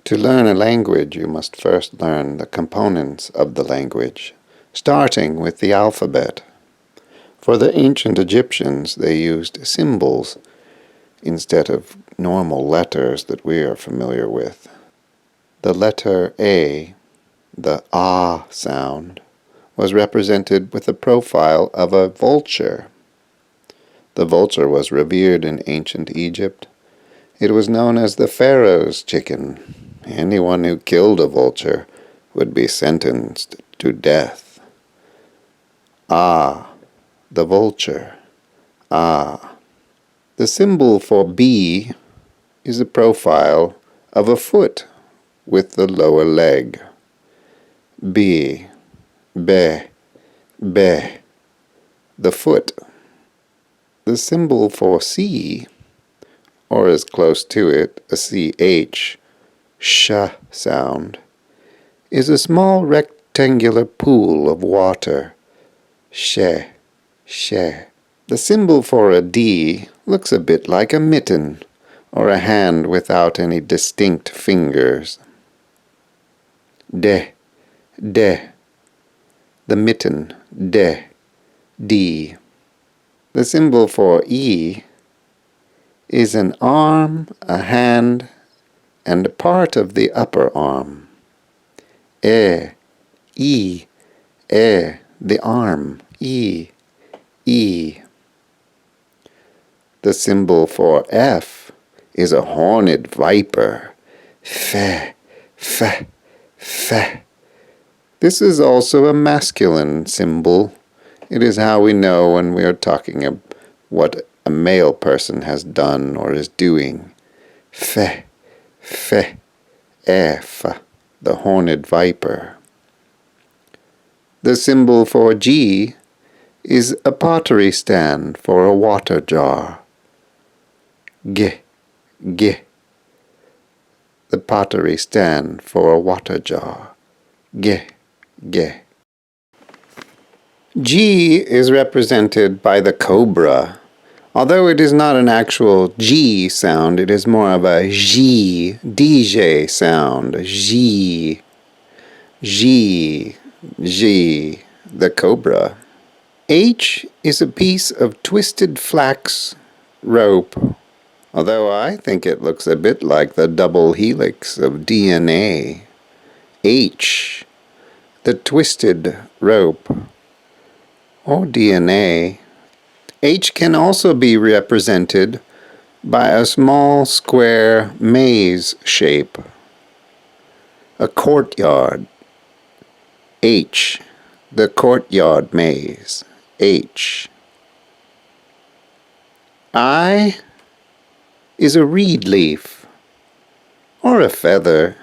To learn a language, you must first learn the components of the language, starting with the alphabet. For the ancient Egyptians, they used symbols instead of normal letters that we are familiar with. The letter A, the ah sound, was represented with the profile of a vulture. The vulture was revered in ancient Egypt. It was known as the pharaoh's chicken. Anyone who killed a vulture would be sentenced to death. Ah, the vulture. Ah. The symbol for B is a profile of a foot with the lower leg. B, be, be, the foot. The symbol for C, or as close to it, a CH, sh sound, is a small rectangular pool of water. She, she. The symbol for a D looks a bit like a mitten, or a hand without any distinct fingers. De, de. The mitten, de, D. The symbol for E is an arm, a hand, and a part of the upper arm. E, the arm, E, E. The symbol for F is a horned viper. Fe, fe, fe. This is also a masculine symbol. It is how we know when we are talking of what a male person has done or is doing. Fe, fe, F, the horned viper. The symbol for G is a pottery stand for a water jar. G, g. The pottery stand for a water jar. G, g. G is represented by the cobra. Although it is not an actual G sound, it is more of a G, DJ sound. G, G, G, the cobra. H is a piece of twisted flax rope, although I think it looks a bit like the double helix of DNA. H, the twisted rope, or DNA. H can also be represented by a small square maze shape. A courtyard. H, the courtyard maze. H. I is a reed leaf, or a feather.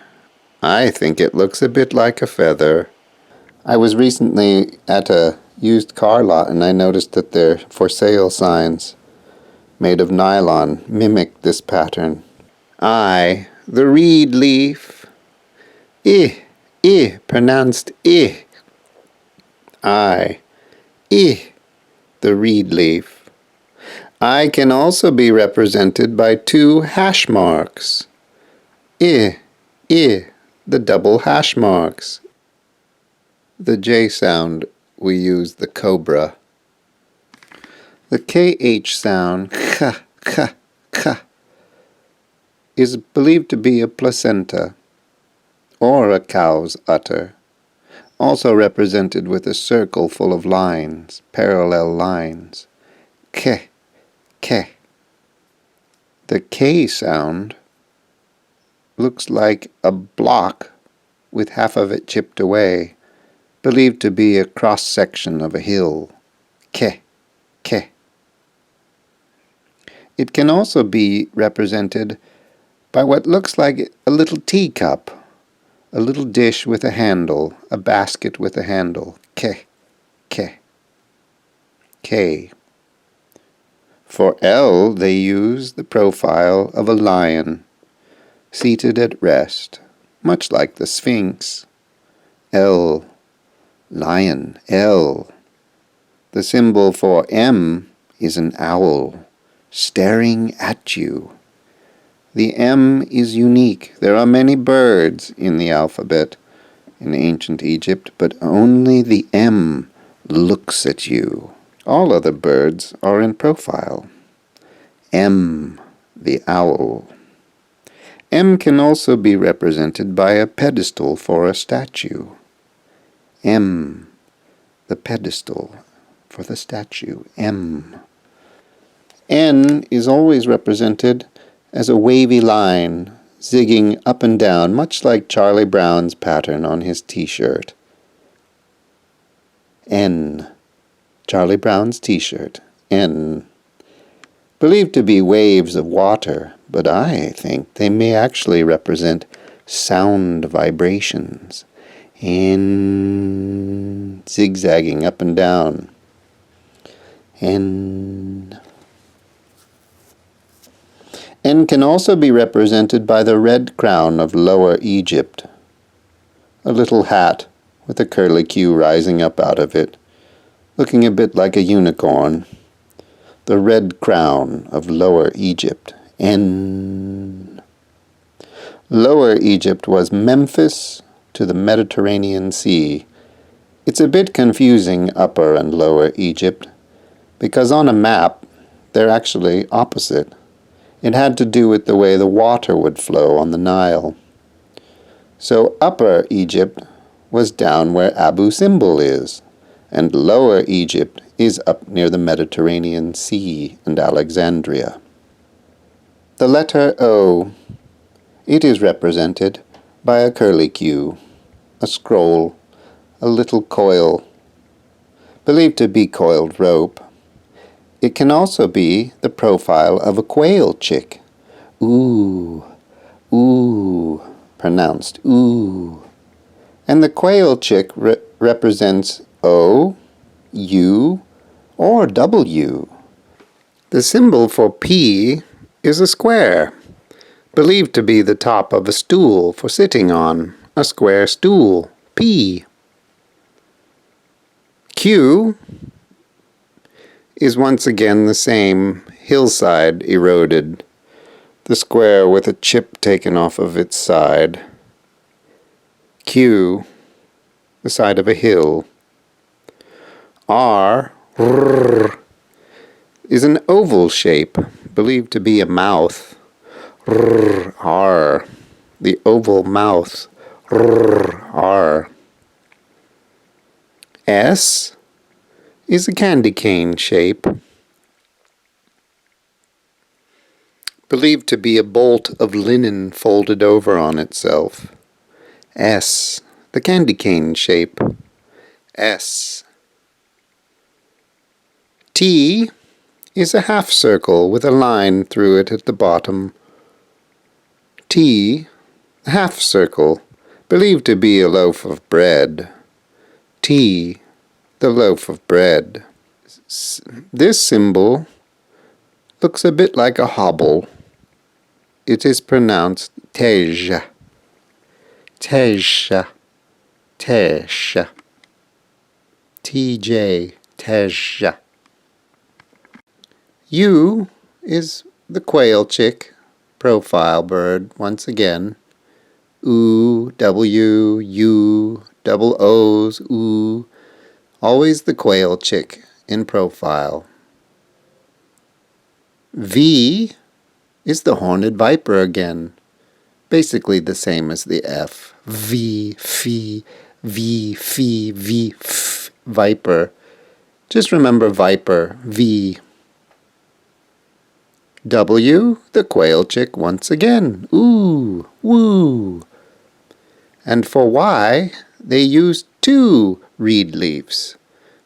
I think it looks a bit like a feather. I was recently at a used car lot and I noticed that their for sale signs made of nylon mimic this pattern. I, the reed leaf. Pronounced I. I, the reed leaf. I can also be represented by two hash marks. The double hash marks. The J sound, we use the cobra. The KH sound, kh, is believed to be a placenta, or a cow's udder, also represented with a circle full of lines, parallel lines. Ke. The K sound looks like a block with half of it chipped away, believed to be a cross-section of a hill. Ke. It can also be represented by what looks like a little teacup, a little dish with a handle, a basket with a handle. Ke. For L, they use the profile of a lion, seated at rest, much like the Sphinx. L, lion, L. The symbol for M is an owl, staring at you. The M is unique. There are many birds in the alphabet in ancient Egypt, but only the M looks at you. All other birds are in profile. M, the owl. M can also be represented by a pedestal for a statue. M, the pedestal for the statue. M. N is always represented as a wavy line, zigging up and down, much like Charlie Brown's pattern on his t-shirt. N. Charlie Brown's t-shirt. N. Believed to be waves of water, but I think they may actually represent sound vibrations. N. Zigzagging up and down. N. N can also be represented by the red crown of Lower Egypt, a little hat with a curlicue rising up out of it, looking a bit like a unicorn. The red crown of Lower Egypt. N. Lower Egypt was Memphis to the Mediterranean Sea. It's a bit confusing, Upper and Lower Egypt, because on a map they're actually opposite. It had to do with the way the water would flow on the Nile. So Upper Egypt was down where Abu Simbel is, and Lower Egypt is up near the Mediterranean Sea and Alexandria. The letter O. It is represented by a curlicue, a scroll, a little coil, believed to be coiled rope. It can also be the profile of a quail chick. Ooh, ooh, pronounced ooh. And the quail chick represents O, U, or W. The symbol for P is a square, believed to be the top of a stool for sitting on, a square stool, P. Q is once again the same, hillside eroded, the square with a chip taken off of its side. Q, the side of a hill. R, is an oval shape, believed to be a mouth. R, the oval mouth. R. S is a candy cane shape, believed to be a bolt of linen folded over on itself. S, the candy cane shape. S. T is a half circle with a line through it at the bottom. T, a half circle, believed to be a loaf of bread. T, the loaf of bread. This symbol looks a bit like a hobble. It is pronounced tej. Tej. Tej. TJ. Tej. U is the quail chick, profile bird once again. Oo, W, U, double O's, oo. Always the quail chick in profile. V is the horned viper again, basically the same as the F. V, Phi, V, Phi, V, F, viper. Just remember viper, V. W, the quail chick once again. Ooh, woo. And for Y, they used 2 reed leaves,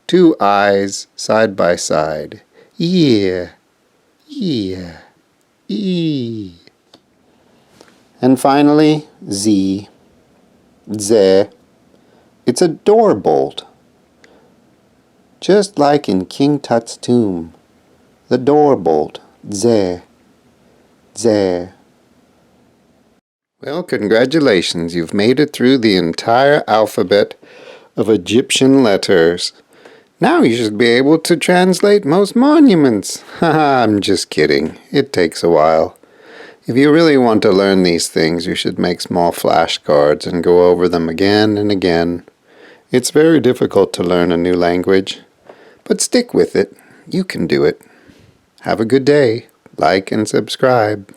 2 eyes side by side. Yeah, yeah, E. And finally, Z. Z. It's a door bolt, just like in King Tut's tomb. The door bolt. Z. Z. Well, congratulations. You've made it through the entire alphabet of Egyptian letters. Now you should be able to translate most monuments. Haha, I'm just kidding. It takes a while. If you really want to learn these things, you should make small flashcards and go over them again and again. It's very difficult to learn a new language, but stick with it. You can do it. Have a good day. Like and subscribe.